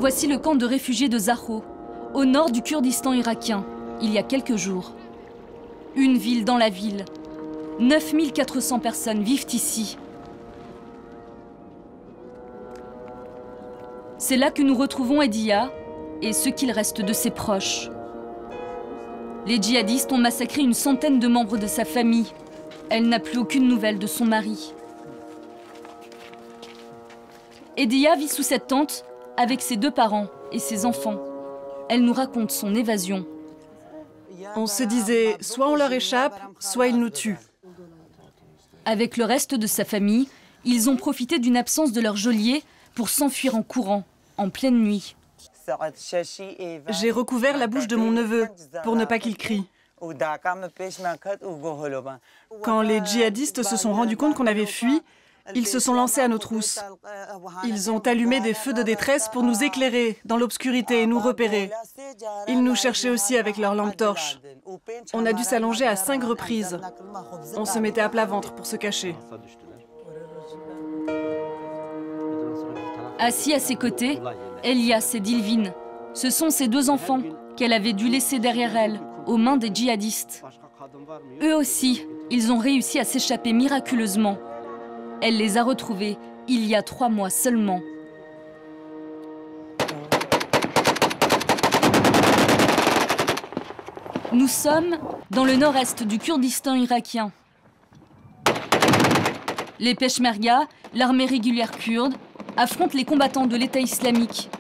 Voici le camp de réfugiés de Zahro, au nord du Kurdistan irakien, il y a quelques jours. Une ville dans la ville. 9400 personnes vivent ici. C'est là que nous retrouvons Ediya et ce qu'il reste de ses proches. Les djihadistes ont massacré une centaine de membres de sa famille. Elle n'a plus aucune nouvelle de son mari. Ediya vit sous cette tente avec ses 2 parents et ses enfants. Elle nous raconte son évasion. On se disait, soit on leur échappe, soit ils nous tuent. Avec le reste de sa famille, ils ont profité d'une absence de leur geôlier pour s'enfuir en courant, en pleine nuit. J'ai recouvert la bouche de mon neveu pour ne pas qu'il crie. Quand les djihadistes se sont rendus compte qu'on avait fui, ils se sont lancés à nos trousses. Ils ont allumé des feux de détresse pour nous éclairer dans l'obscurité et nous repérer. Ils nous cherchaient aussi avec leurs lampes torches. On a dû s'allonger à 5 reprises. On se mettait à plat ventre pour se cacher. Assis à ses côtés, Elias et Dilvin. Ce sont ses 2 enfants qu'elle avait dû laisser derrière elle, aux mains des djihadistes. Eux aussi, ils ont réussi à s'échapper miraculeusement. Elle les a retrouvés il y a 3 mois seulement. Nous sommes dans le nord-est du Kurdistan irakien. Les Peshmerga, l'armée régulière kurde, affrontent les combattants de l'État islamique.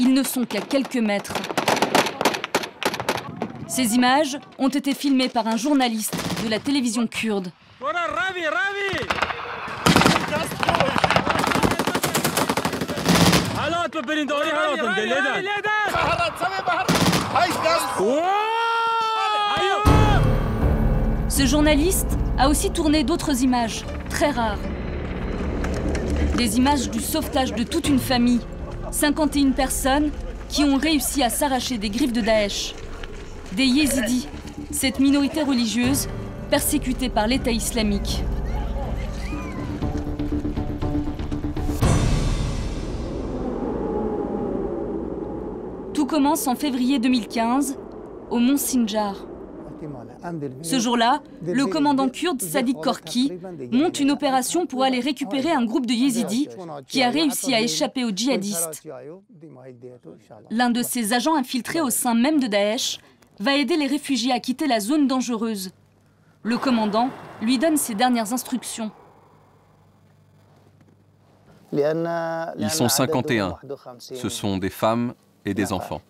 Ils ne sont qu'à quelques mètres. Ces images ont été filmées par un journaliste de la télévision kurde. Ce journaliste a aussi tourné d'autres images, très rares. Des images du sauvetage de toute une famille, 51 personnes qui ont réussi à s'arracher des griffes de Daesh. Des Yézidis, cette minorité religieuse persécutée par l'État islamique. Tout commence en février 2015, au mont Sinjar. Ce jour-là, le commandant kurde Sadiq Korki monte une opération pour aller récupérer un groupe de Yézidis qui a réussi à échapper aux djihadistes. L'un de ses agents infiltrés au sein même de Daesh va aider les réfugiés à quitter la zone dangereuse. Le commandant lui donne ses dernières instructions. Ils sont 51. Ce sont des femmes et des enfants.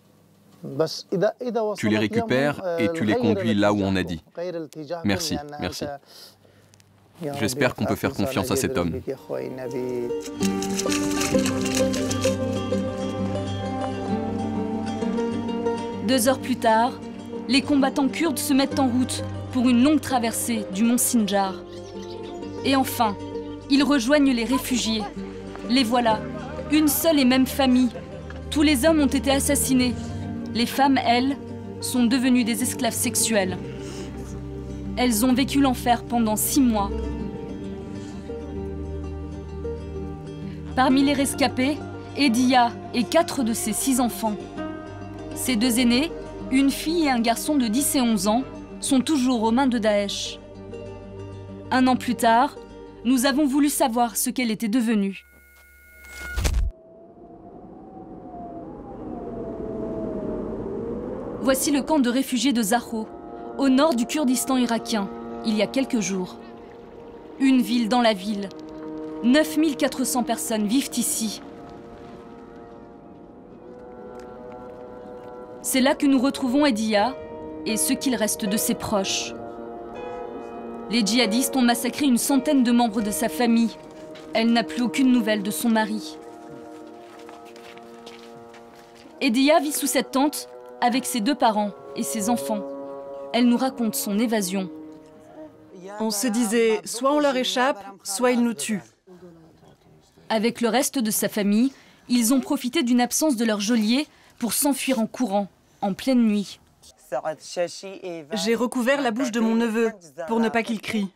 Tu les récupères et tu les conduis là où on a dit. Merci, merci. J'espère qu'on peut faire confiance à cet homme. Deux heures plus tard, les combattants kurdes se mettent en route pour une longue traversée du mont Sinjar. Et enfin, ils rejoignent les réfugiés. Les voilà, une seule et même famille. Tous les hommes ont été assassinés. Les femmes, elles, sont devenues des esclaves sexuels. Elles ont vécu l'enfer pendant 6 mois. Parmi les rescapés, Ediya et 4 de ses 6 enfants. Ses 2 aînés, une fille et un garçon de 10 et 11 ans, sont toujours aux mains de Daesh. 1 an plus tard, nous avons voulu savoir ce qu'elle était devenue. Voici le camp de réfugiés de Zahro, au nord du Kurdistan irakien, il y a quelques jours. Une ville dans la ville. 9400 personnes vivent ici. C'est là que nous retrouvons Ediya et ce qu'il reste de ses proches. Les djihadistes ont massacré une centaine de membres de sa famille. Elle n'a plus aucune nouvelle de son mari. Ediya vit sous cette tente avec ses 2 parents et ses enfants. Elle nous raconte son évasion. On se disait, soit on leur échappe, soit ils nous tuent. Avec le reste de sa famille, ils ont profité d'une absence de leur geôlier pour s'enfuir en courant, en pleine nuit. J'ai recouvert la bouche de mon neveu pour ne pas qu'il crie.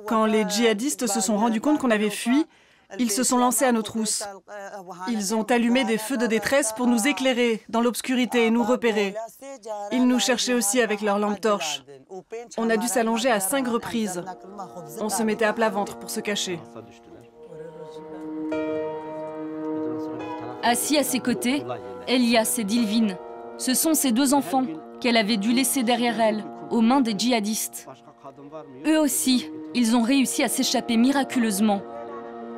Quand les djihadistes se sont rendus compte qu'on avait fui, Ils se sont lancés à nos trousses. Ils ont allumé des feux de détresse pour nous éclairer dans l'obscurité et nous repérer. Ils nous cherchaient aussi avec leurs lampes torches. On a dû s'allonger à 5 reprises. On se mettait à plat ventre pour se cacher. Assis à ses côtés, Elias et Dilvin. Ce sont ses 2 enfants qu'elle avait dû laisser derrière elle, aux mains des djihadistes. Eux aussi, ils ont réussi à s'échapper miraculeusement.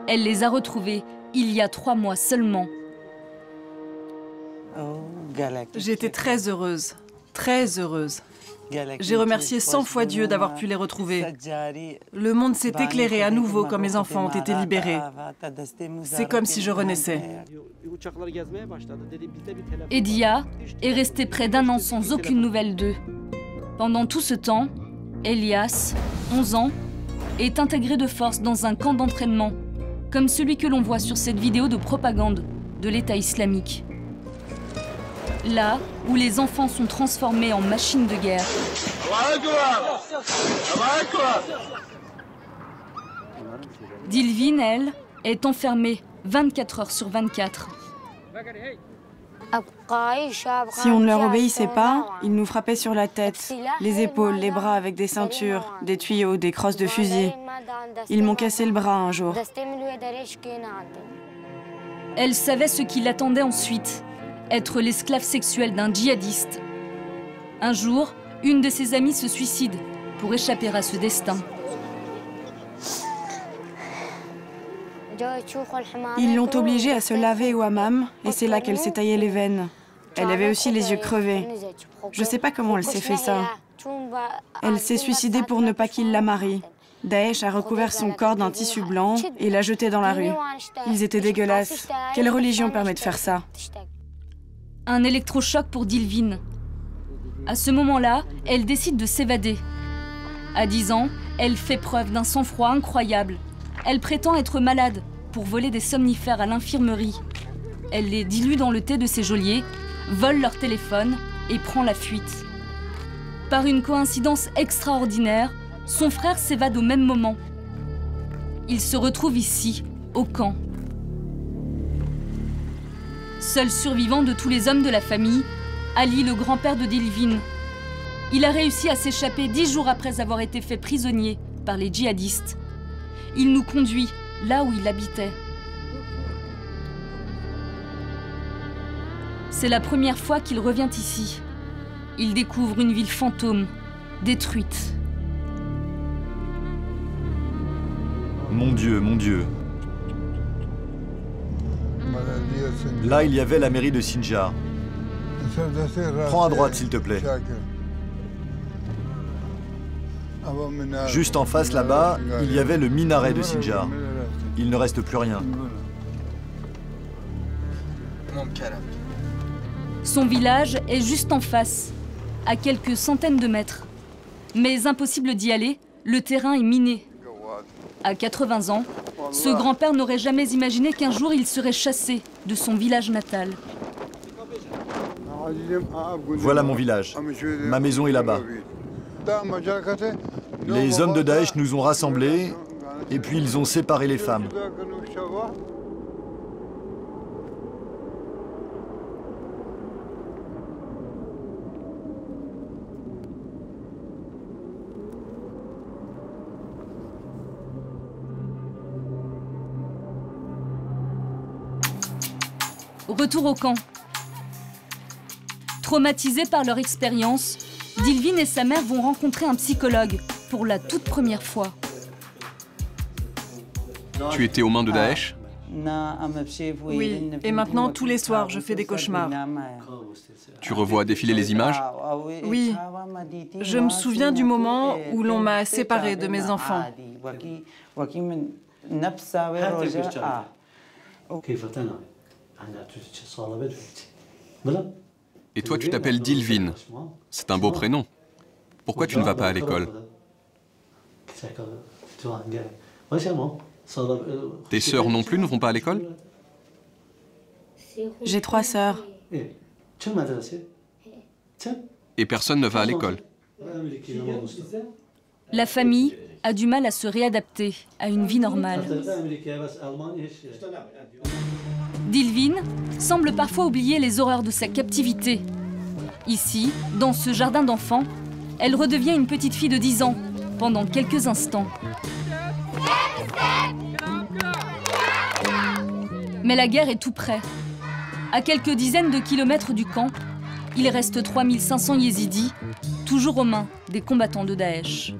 Elle les a retrouvés il y a 3 mois seulement. J'étais très heureuse, très heureuse. J'ai remercié 100 fois Dieu d'avoir pu les retrouver. Le monde s'est éclairé à nouveau quand mes enfants ont été libérés. C'est comme si je renaissais. Edia est restée près d'1 an sans aucune nouvelle d'eux. Pendant tout ce temps, Elias, 11 ans, est intégré de force dans un camp d'entraînement, comme celui que l'on voit sur cette vidéo de propagande de l'État islamique. Là où les enfants sont transformés en machines de guerre. Dilvin, elle, est enfermée 24 heures sur 24. Si on ne leur obéissait pas, ils nous frappaient sur la tête, les épaules, les bras avec des ceintures, des tuyaux, des crosses de fusil. Ils m'ont cassé le bras un jour. Elle savait ce qui l'attendait ensuite, être l'esclave sexuelle d'un djihadiste. Un jour, une de ses amies se suicide pour échapper à ce destin. Ils l'ont obligée à se laver au hammam et c'est là qu'elle s'est taillé les veines. Elle avait aussi les yeux crevés. Je ne sais pas comment elle s'est fait ça. Elle s'est suicidée pour ne pas qu'il la marie. Daesh a recouvert son corps d'un tissu blanc et l'a jeté dans la rue. Ils étaient dégueulasses. Quelle religion permet de faire ça? Un électrochoc pour Dilvin. À ce moment-là, elle décide de s'évader. À 10 ans, elle fait preuve d'un sang-froid incroyable. Elle prétend être malade pour voler des somnifères à l'infirmerie. Elle les dilue dans le thé de ses geôliers, vole leur téléphone et prend la fuite. Par une coïncidence extraordinaire, son frère s'évade au même moment. Il se retrouve ici, au camp. Seul survivant de tous les hommes de la famille, Ali, le grand-père de Dilvin. Il a réussi à s'échapper 10 jours après avoir été fait prisonnier par les djihadistes. Il nous conduit là où il habitait. C'est la première fois qu'il revient ici. Il découvre une ville fantôme, détruite. Mon Dieu, mon Dieu. Là, il y avait la mairie de Sinjar. Prends à droite, s'il te plaît. Juste en face, là-bas, il y avait le minaret de Sinjar. Il ne reste plus rien. Son village est juste en face, à quelques centaines de mètres. Mais impossible d'y aller, le terrain est miné. À 80 ans, ce grand-père n'aurait jamais imaginé qu'un jour il serait chassé de son village natal. Voilà mon village. Ma maison est là-bas. Les hommes de Daesh nous ont rassemblés et puis ils ont séparé les femmes. Retour au camp. Traumatisés par leur expérience, Dilvin et sa mère vont rencontrer un psychologue pour la toute première fois. Tu étais aux mains de Daesh? Oui, et maintenant, tous les soirs, je fais des cauchemars. Tu revois défiler les images? Oui, je me souviens du moment où l'on m'a séparée de mes enfants. Et toi, tu t'appelles Dilvin. C'est un beau prénom. Pourquoi tu ne vas pas à l'école? Tes sœurs non plus ne vont pas à l'école? J'ai 3 sœurs. Et personne ne va à l'école? La famille a du mal à se réadapter à une vie normale. Dilvin semble parfois oublier les horreurs de sa captivité. Ici, dans ce jardin d'enfants, elle redevient une petite fille de 10 ans pendant quelques instants. Mais la guerre est tout près. À quelques dizaines de kilomètres du camp, il reste 3500 yézidis, toujours aux mains des combattants de Daesh.